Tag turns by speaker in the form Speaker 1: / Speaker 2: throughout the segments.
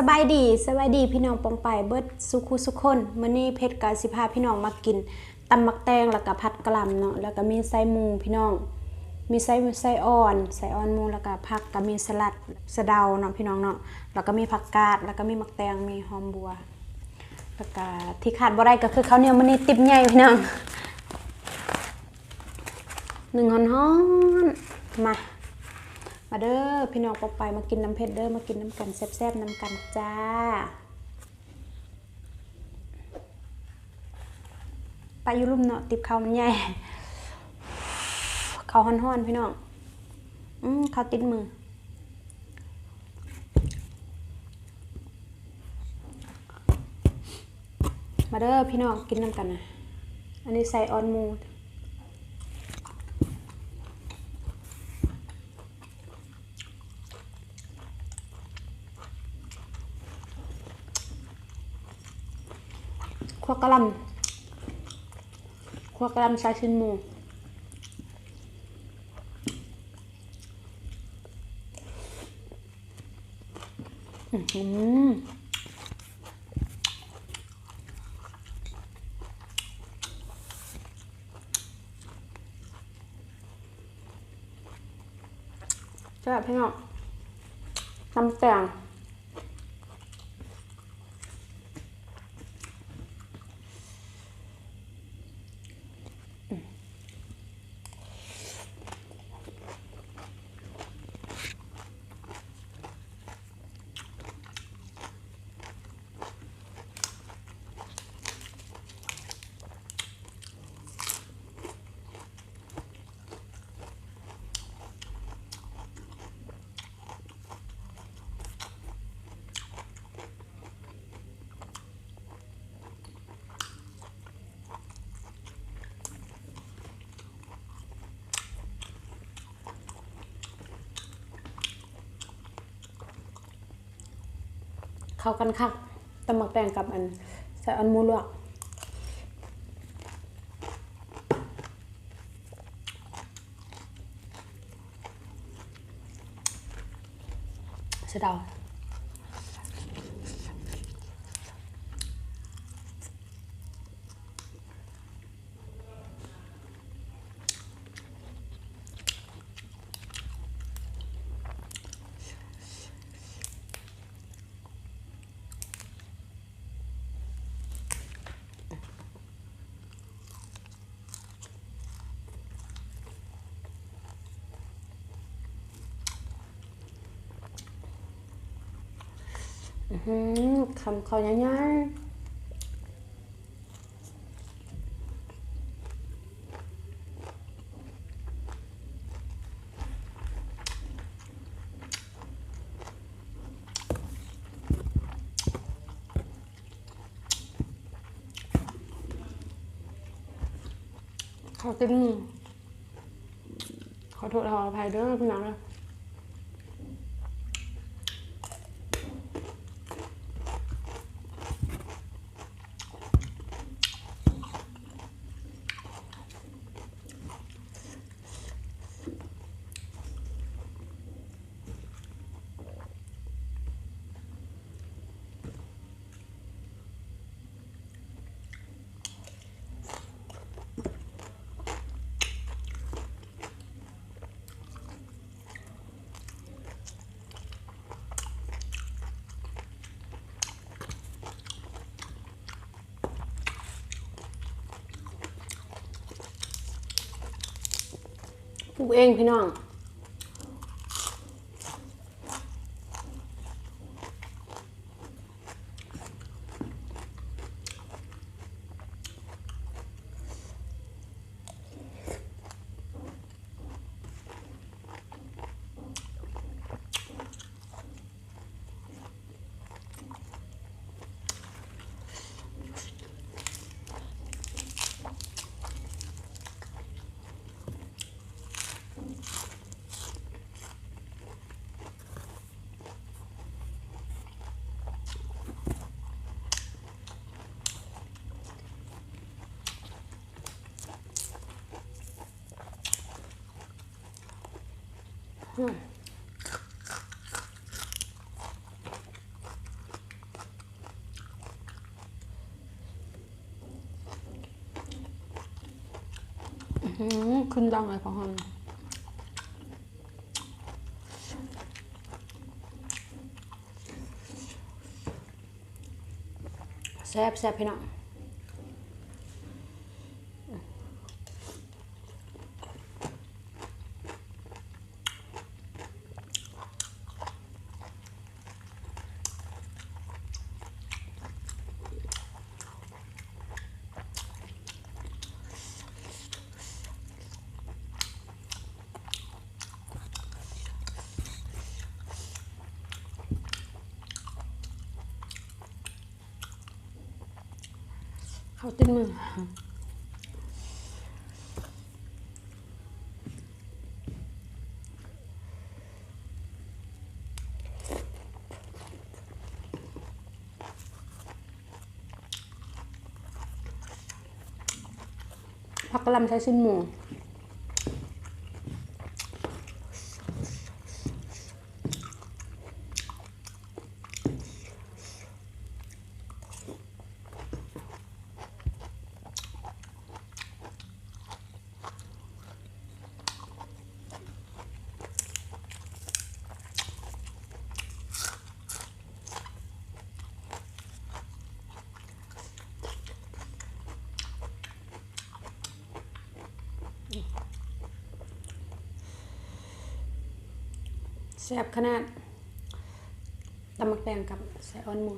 Speaker 1: สบายดีพี่น้องปองไปเบิดสุขุสุขคนมื้อนี้เพชรกะสิพาพี่น้องมากินตำมักแตงแล้วก็ผัดกะหล่ำเนาะแล้วก็มีไส้หมูพี่น้องมีไส้อ่อนหมูแล้วก็ผักก็มีสลัดสะเดาเนาะพี่น้องเนาะแล้วก็มีผักกาดแล้วก็มีมักแตงมีหอมบัวแล้วก็ที่ขาดบ่ได้ก็คือข้าวเหนียวมื้อนี้ติ๊บใหญ่พี่น้อง1ฮ้อนๆมาเด้อพี่น้องปองไปมากินน้ำเพชรเด้อมากินน้ำกันแซ่บๆน้ำกันจ้าไปอยู่ลุ่มเนาะติบข้าวมันใหญ่ข้าวฮ้อนๆพี่น้องข้าวติดมือมาเด้อพี่น้องกินน้ำกันนะอันนี้ใส่ออนหมูคั่วกะหล่ำใส่ชิ้นหมูใช่พี่น้องน้ำแตงเข้ากันคักตำมักแตงกับอันใส่อันหมูลวกสะเดาคำเขาง่ายๆเขาติดมือขอโทษขออภัยด้วยพี่น้องนะปลูกเองพี่น้อง ขึ้นดังเลยของมันแซ่บแซ่บพี่น้องเขาติดมือผักกะหล่ำใช้ชิ้นหมูแซ่บขนาดตำมักแตงกับใส่อ้อนหมู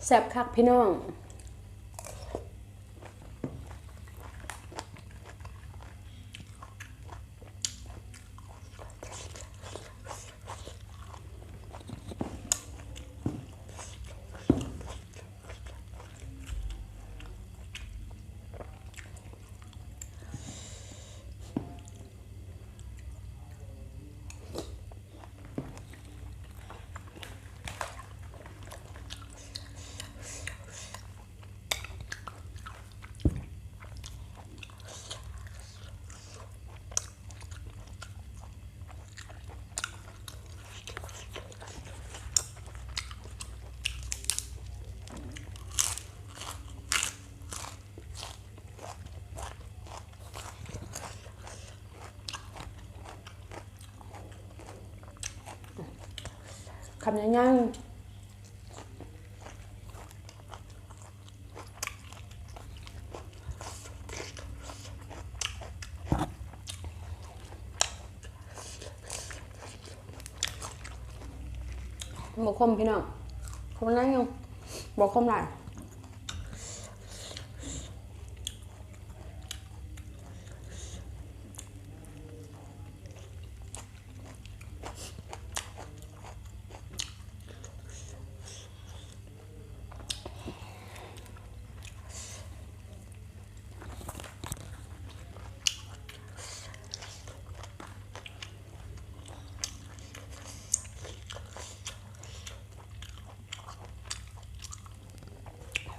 Speaker 1: แซ่บคักพี่น้อง ำยังไงบอกคมพี่น้องคมนั่งยังบอกคมหลาย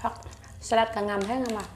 Speaker 1: ผักสลัดกับงามแท้งามอ่ะ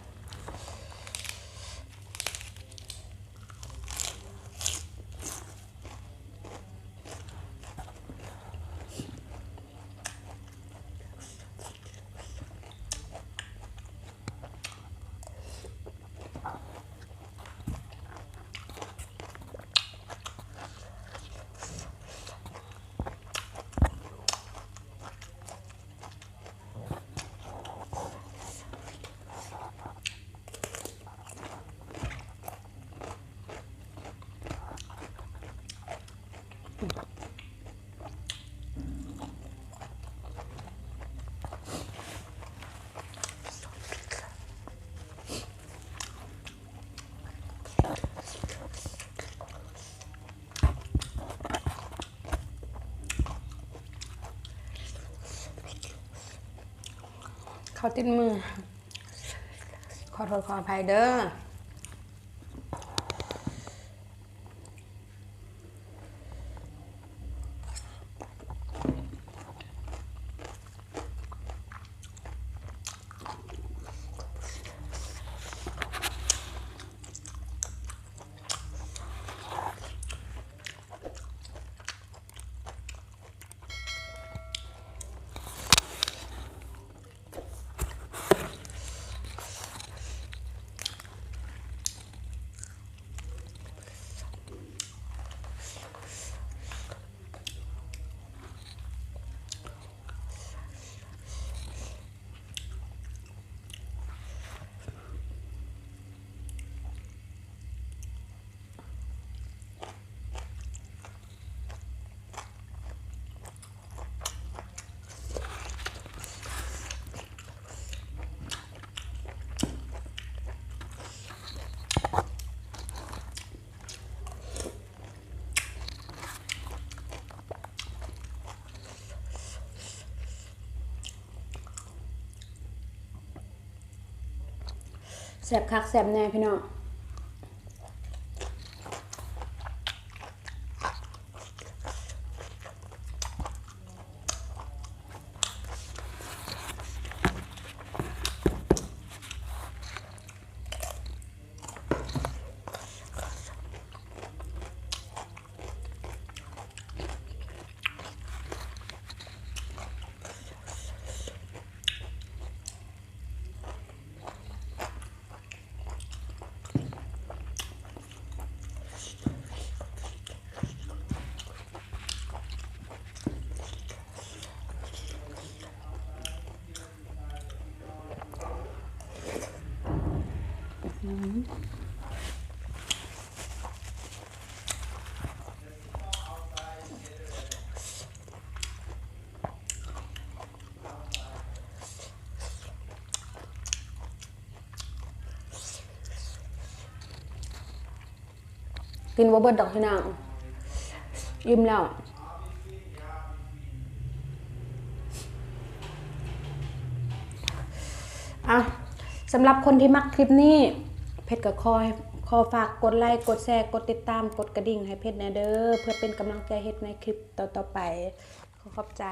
Speaker 1: เขาติดมือขอโทษขออภัยเด้อแซ่บคักแซ่บแน่พี่น้องกินบ่เบิดดอกพี่น้องอิ่มแล้วอ่ะสำหรับคนที่มักคลิปนี้เพชรก็ขอฝากกดไลค์กดแชร์กดติดตามกดกระดิ่งให้เพชรแน่เด้อเพื่อเป็นกำลังใจเฮ็ดในคลิปต่อๆไปขอบใจ